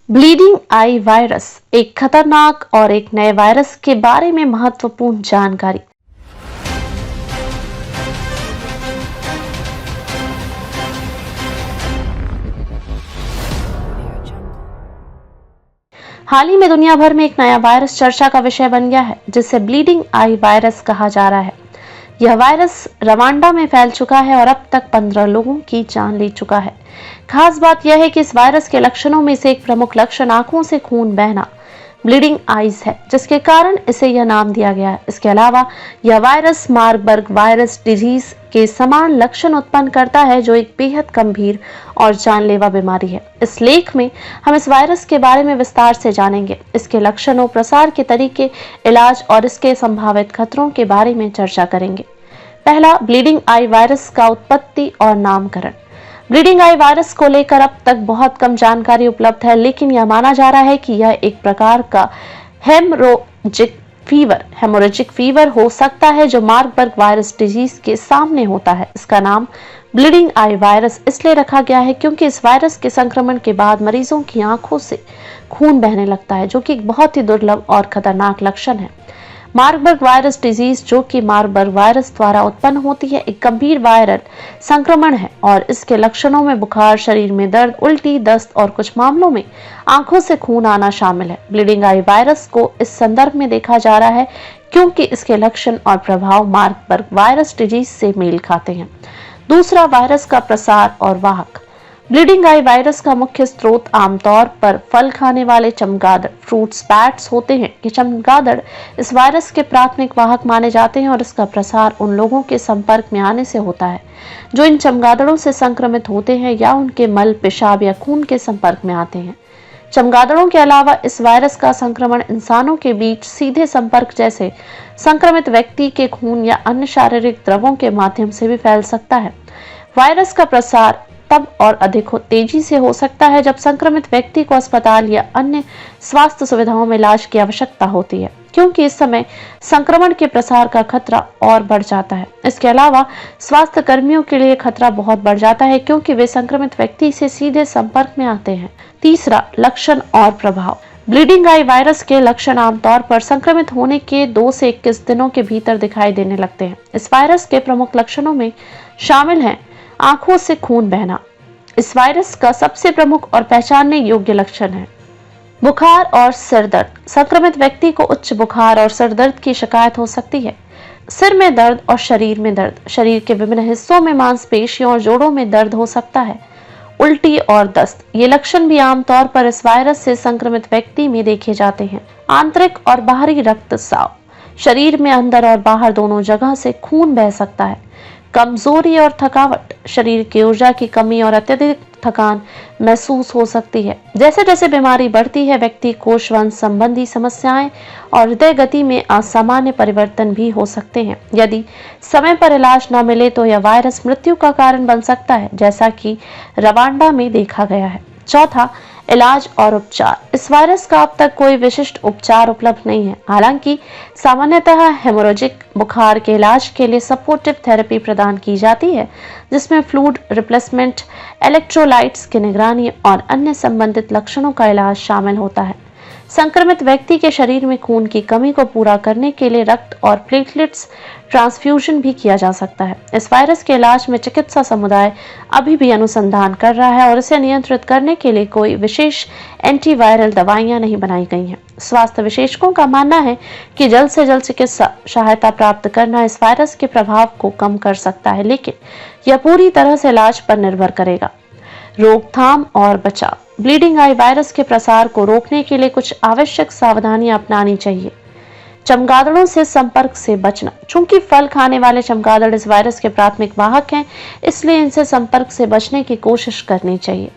Bleeding आई virus, एक खतरनाक और एक नए वायरस के बारे में महत्वपूर्ण जानकारी। हाल ही में दुनिया भर में एक नया वायरस चर्चा का विषय बन गया है, जिसे ब्लीडिंग आई वायरस कहा जा रहा है। यह वायरस रवांडा में फैल चुका है और अब तक 15 लोगों की जान ले चुका है। खास बात यह है कि इस वायरस के लक्षणों में से एक प्रमुख लक्षण आंखों से खून बहना, ब्लीडिंग आईज है, जिसके कारण इसे यह नाम दिया गया है। इसके अलावा यह वायरस मार्बर्ग वायरस डिजीज के समान लक्षण उत्पन्न करता है, जो एक बेहद गंभीर और जानलेवा बीमारी है। इस लेख में हम इस वायरस के बारे में विस्तार से जानेंगे, इसके लक्षणों, प्रसार के तरीके, इलाज और इसके संभावित खतरों के बारे में चर्चा करेंगे। पहला, ब्लीडिंग आई वायरस का उत्पत्ति और नामकरण। ब्लीडिंग आई वायरस को लेकर अब तक बहुत कम जानकारी उपलब्ध है, लेकिन यह माना जा रहा है कि यह एक प्रकार का हेमोरेजिक फीवर हो सकता है, जो मार्बर्ग वायरस डिजीज के सामने होता है। इसका नाम ब्लीडिंग आई वायरस इसलिए रखा गया है क्योंकि इस वायरस के संक्रमण के बाद मरीजों की आंखों से खून बहने लगता है, जो कि एक बहुत ही दुर्लभ और खतरनाक लक्षण है। मार्बर्ग वायरस डिजीज, जो कि मार्बर्ग वायरस द्वारा उत्पन्न होती है, एक गंभीर वायरल संक्रमण है और इसके लक्षणों में बुखार, शरीर में दर्द, उल्टी, दस्त और कुछ मामलों में आंखों से खून आना शामिल है। ब्लीडिंग आई वायरस को इस संदर्भ में देखा जा रहा है क्योंकि इसके लक्षण और प्रभाव मार्बर्ग वायरस डिजीज से मेल खाते हैं। दूसरा, वायरस का प्रसार और वाहक। ब्लीडिंग आई वायरस का मुख्य स्रोत आमतौर पर फल खाने वाले चमगादड़, फ्रूट्स बैट्स होते हैं। ये चमगादड़ इस वायरस के प्राथमिक वाहक माने जाते हैं और इसका प्रसार उन लोगों के संपर्क में आने से होता है जो इन चमगादड़ों से संक्रमित होते हैं या उनके मल, पेशाब या खून के संपर्क में आते हैं। चमगादड़ों के अलावा इस वायरस का संक्रमण इंसानों के बीच सीधे संपर्क, जैसे संक्रमित व्यक्ति के खून या अन्य शारीरिक द्रवों के माध्यम से भी फैल सकता है। वायरस का प्रसार तब और अधिक तेजी से हो सकता है जब संक्रमित व्यक्ति को अस्पताल या अन्य स्वास्थ्य सुविधाओं में इलाज की आवश्यकता होती है, क्योंकि इस समय संक्रमण के प्रसार का खतरा और बढ़ जाता है। इसके अलावा स्वास्थ्य कर्मियों के लिए खतरा बहुत बढ़ जाता है, क्योंकि वे संक्रमित व्यक्ति से सीधे संपर्क में आते हैं। तीसरा, लक्षण और प्रभाव। ब्लीडिंग आई वायरस के लक्षण आमतौर पर संक्रमित होने के 2 से 21 दिनों के भीतर दिखाई देने लगते हैं। इस वायरस के प्रमुख लक्षणों में शामिल हैं आंखों से खून बहना। इस वायरस का सबसे प्रमुख और पहचानने योग्य लक्षण है बुखार और सिर दर्द। संक्रमित व्यक्ति को उच्च बुखार और सिर दर्द की शिकायत हो सकती है। सिर में दर्द और शरीर में दर्द। शरीर के विभिन्न हिस्सों में मांसपेशियों और जोड़ों में दर्द हो सकता है। उल्टी और दस्त। ये लक्षण भी आमतौर पर इस वायरस से संक्रमित व्यक्ति में देखे जाते हैं। आंतरिक और बाहरी रक्तस्राव। शरीर में अंदर और बाहर दोनों जगह से खून बह सकता है। कमजोरी और थकावट। शरीर की ऊर्जा की कमी और अत्यधिक थकान महसूस हो सकती है। जैसे जैसे बीमारी बढ़ती है, व्यक्ति कोषवंश संबंधी समस्याएं और हृदय गति में असामान्य परिवर्तन भी हो सकते हैं। यदि समय पर इलाज न मिले तो यह वायरस मृत्यु का कारण बन सकता है, जैसा कि रवांडा में देखा गया है। चौथा, इलाज और उपचार। इस वायरस का अब तक कोई विशिष्ट उपचार उपलब्ध नहीं है। हालांकि सामान्यतः हेमोरेजिक बुखार के इलाज के लिए सपोर्टिव थेरेपी प्रदान की जाती है, जिसमें फ्लूइड रिप्लेसमेंट, इलेक्ट्रोलाइट्स की निगरानी और अन्य संबंधित लक्षणों का इलाज शामिल होता है। संक्रमित व्यक्ति के शरीर में खून की कमी को पूरा करने के लिए रक्त और प्लेटलेट्स ट्रांसफ्यूजन भी किया जा सकता है। इस वायरस के इलाज में चिकित्सा समुदाय अभी भी अनुसंधान कर रहा है और इसे नियंत्रित करने के लिए कोई विशेष एंटीवायरल दवाइयां नहीं बनाई गई हैं। स्वास्थ्य विशेषज्ञों का मानना है कि जल्द से जल्द चिकित्सा सहायता प्राप्त करना इस वायरस के प्रभाव को कम कर सकता है, लेकिन यह पूरी तरह से इलाज पर निर्भर करेगा। रोकथाम और बचाव। ब्लीडिंग आई वायरस के प्रसार को रोकने के लिए कुछ आवश्यक सावधानियां अपनानी चाहिए। चमगादड़ों से संपर्क से बचना। चूंकि फल खाने वाले चमगादड़ इस वायरस के प्राथमिक वाहक हैं, इसलिए इनसे संपर्क से बचने की कोशिश करनी चाहिए।